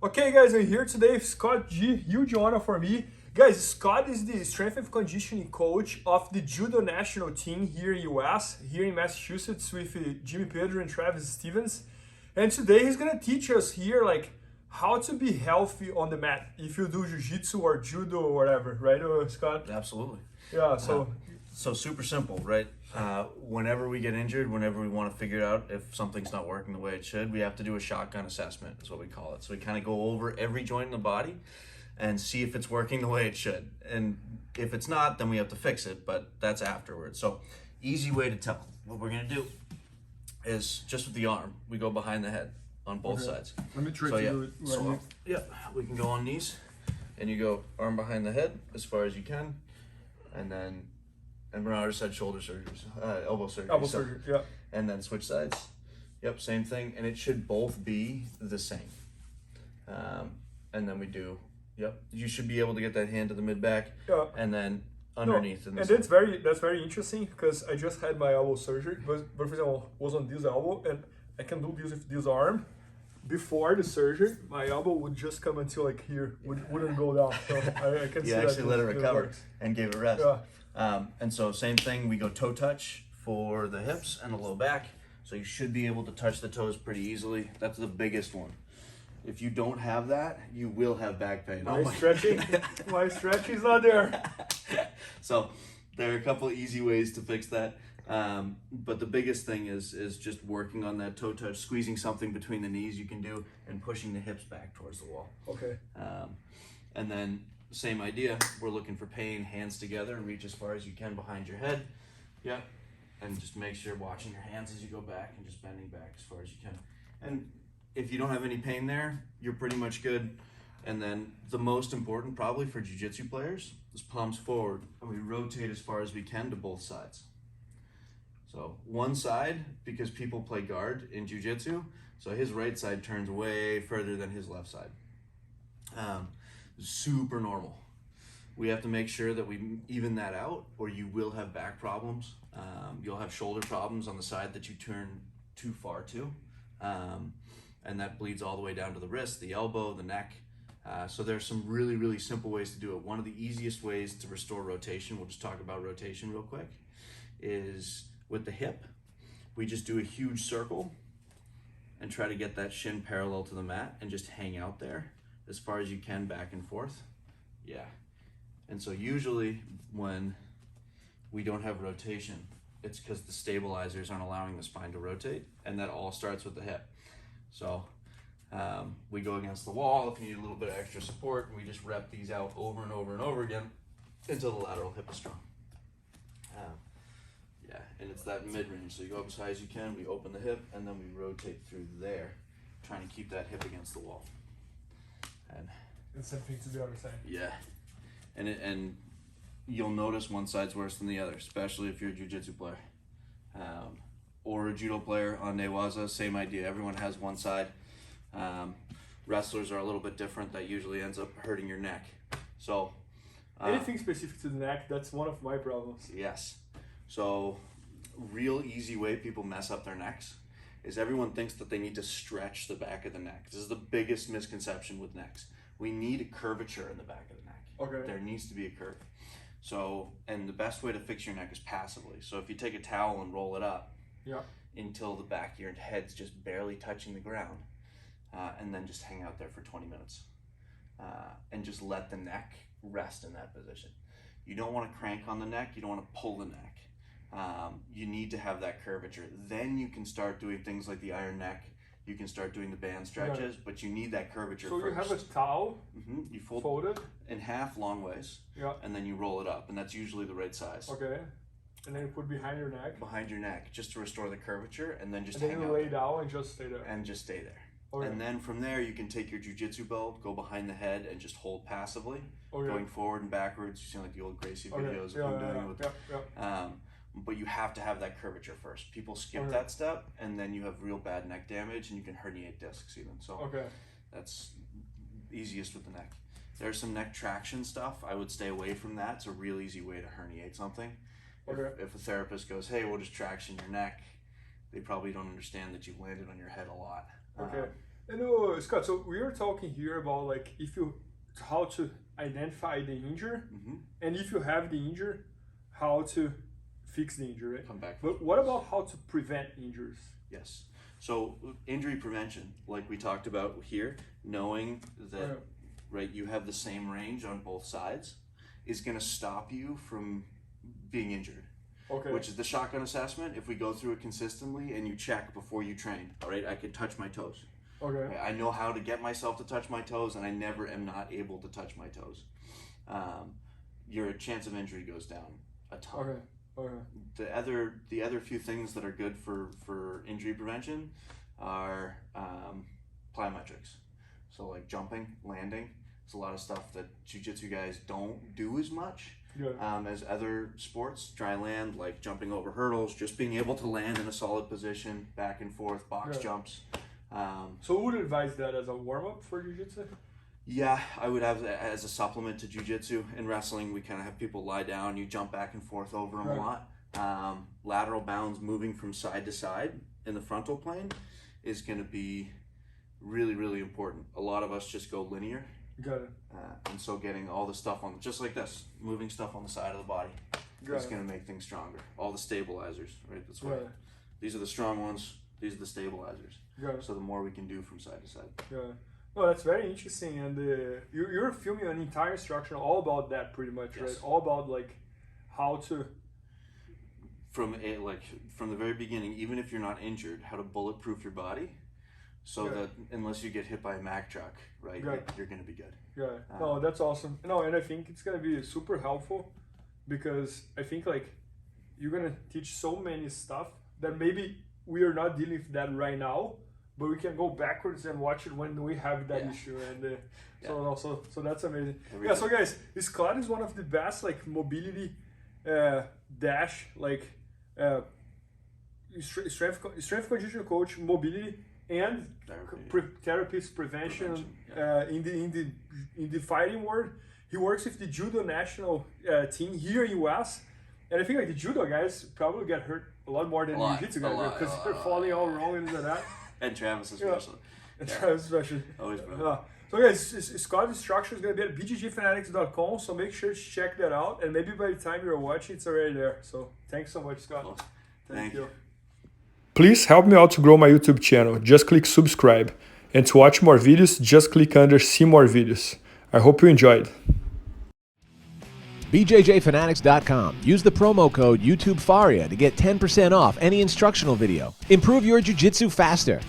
Okay, guys, I'm here today with Scott G. Huge honor for me. Guys, Scott is the strength and conditioning coach of the judo national team here in US, here in Massachusetts with Jimmy Pedro and Travis Stevens. And today he's gonna teach us here like how to be healthy on the mat if you do jiu-jitsu or judo or whatever, right, Scott? Absolutely. Yeah, so super simple, right? Whenever we get injured, whenever we want to figure out if something's not working the way it should, we have to do a shotgun assessment, is what we call it. So we kind of go over every joint in the body and see if it's working the way it should. And if it's not, then we have to fix it, but that's afterwards. So easy way to tell. What we're going to do is just with the arm, we go behind the head on both sides. let me try So to yeah, do it right here. we can go on knees and you go arm behind the head as far as you can. And then, and Bernardo said shoulder surgeries, elbow surgery. Elbow surgery, yeah. And then switch sides. Yep, same thing. And it should both be the same. And then we do, you should be able to get that hand to the mid back. Yeah. And then underneath. And that's very interesting because I just had my elbow surgery, but for example, was on this elbow and I can do this with this arm. Before the surgery, my elbow would just come until like here, wouldn't go down. So I can see You that actually let it recover works. and gave it rest. Yeah. And so same thing, we go toe touch for the hips and the low back. So you should be able to touch the toes pretty easily. That's the biggest one. If you don't have that, you will have back pain. My stretching's not there. So there are a couple of easy ways to fix that. But the biggest thing is just working on that toe touch, squeezing something between the knees you can do, and pushing the hips back towards the wall. Okay. And then same idea, we're looking for pain, hands together, and reach as far as you can behind your head. Yep. And just make sure watching your hands as you go back and just bending back as far as you can. And if you don't have any pain there, you're pretty much good. And then the most important probably for jiu-jitsu players is palms forward, and we rotate as far as we can to both sides. So one side, because people play guard in jiu-jitsu, so his right side turns way further than his left side. Super normal. We have to make sure that we even that out, or you will have back problems. You'll have shoulder problems on the side that you turn too far to. And that bleeds all the way down to the wrist, the elbow, the neck. So there's some really, really simple ways to do it. One of the easiest ways to restore rotation, we'll just talk about rotation real quick, is with the hip. We just do a huge circle and try to get that shin parallel to the mat and just hang out there as far as you can back and forth. Yeah. And so usually when we don't have rotation, it's because the stabilizers aren't allowing the spine to rotate, and that all starts with the hip. So we go against the wall if you need a little bit of extra support, and we just rep these out over and over and over again until the lateral hip is strong. And it's that mid-range. So you go up as high as you can, we open the hip, and then we rotate through there, trying to keep that hip against the wall. And same thing to the other side. Yeah. And you'll notice one side's worse than the other, especially if you're a jiu-jitsu player. Or a judo player on Newaza, same idea. Everyone has one side. Wrestlers are a little bit different. That usually ends up hurting your neck. So anything specific to the neck, that's one of my problems. Yes. So real easy way people mess up their necks is everyone thinks that they need to stretch the back of the neck. This is the biggest misconception with necks. We need a curvature in the back of the neck. Okay. There needs to be a curve. So, and the best way to fix your neck is passively. So if you take a towel and roll it up until the back of your head's just barely touching the ground, and then just hang out there for 20 minutes. And just let the neck rest in that position. You don't want to crank on the neck, you don't want to pull the neck. You need to have that curvature. Then you can start doing things like the iron neck. You can start doing the band stretches, but you need that curvature so first. You have a towel You fold it in half long ways, and then you roll it up, and that's usually the right size. Okay. And then you put behind your neck. Behind your neck, just to restore the curvature, and then just and hang then out you lay down and just stay there. And just stay there. Okay. And then from there, you can take your jiu-jitsu belt, go behind the head, and just hold passively, going forward and backwards. You see like the old Gracie videos of him doing it with. But you have to have that curvature first. People skip that step, and then you have real bad neck damage, and you can herniate discs even. So that's easiest with the neck. There's some neck traction stuff. I would stay away from that. It's a real easy way to herniate something. If a therapist goes, hey, we'll just traction your neck, they probably don't understand that you've landed on your head a lot. And Scott, so we are talking here about like how to identify the injury, and if you have the injury, how to fix the injury. Right? Come back. But what about how to prevent injuries? Yes. So injury prevention, like we talked about here, knowing that right you have the same range on both sides, is going to stop you from being injured. Okay. Which is the shotgun assessment. If we go through it consistently and you check before you train, all right, I can touch my toes. Okay. I know how to get myself to touch my toes, and I never am not able to touch my toes. Your chance of injury goes down a ton. Okay. Okay. The other few things that are good for injury prevention are plyometrics. So like jumping, landing. It's a lot of stuff that jiu-jitsu guys don't do as much as other sports. Dry land, like jumping over hurdles, just being able to land in a solid position, back and forth, box jumps. So who would advise that as a warm-up for jiu-jitsu? Yeah, I would have that as a supplement to jiu-jitsu. In wrestling, we kind of have people lie down, you jump back and forth over them a lot. Lateral bounds, moving from side to side in the frontal plane, is going to be really, really important. A lot of us just go linear. Got it. And so getting all the stuff on, just like this, moving stuff on the side of the body is going to make things stronger. All the stabilizers, right? That's why these are the strong ones, these are the stabilizers. So the more we can do from side to side. No, that's very interesting, and you're filming an entire instruction all about that, pretty much, right? All about like how to from the very beginning, even if you're not injured, how to bulletproof your body, so that unless you get hit by a Mack truck, right, you're gonna be good. No, that's awesome. No, and I think it's gonna be super helpful, because I think like you're gonna teach so many stuff that maybe we are not dealing with that right now, but we can go backwards and watch it when we have that issue, and so that's amazing. So guys, Scott is one of the best like mobility dash like strength conditioning coach, mobility and therapist prevention in the fighting world. He works with the judo national team here in US, and I think like the judo guys probably get hurt a lot more than the jiu-jitsu guys, because they're falling all wrong into that. And Travis especially. And Travis especially. Always bro. So guys, Scott's instruction is going to be at bjjfanatics.com, so make sure to check that out, and maybe by the time you're watching, it's already there. So thanks so much, Scott. Cool. Thank you. Please help me out to grow my YouTube channel. Just click subscribe. And to watch more videos, just click under see more videos. I hope you enjoyed. BJJFanatics.com. Use the promo code YouTubeFaria to get 10% off any instructional video. Improve your jiu-jitsu faster.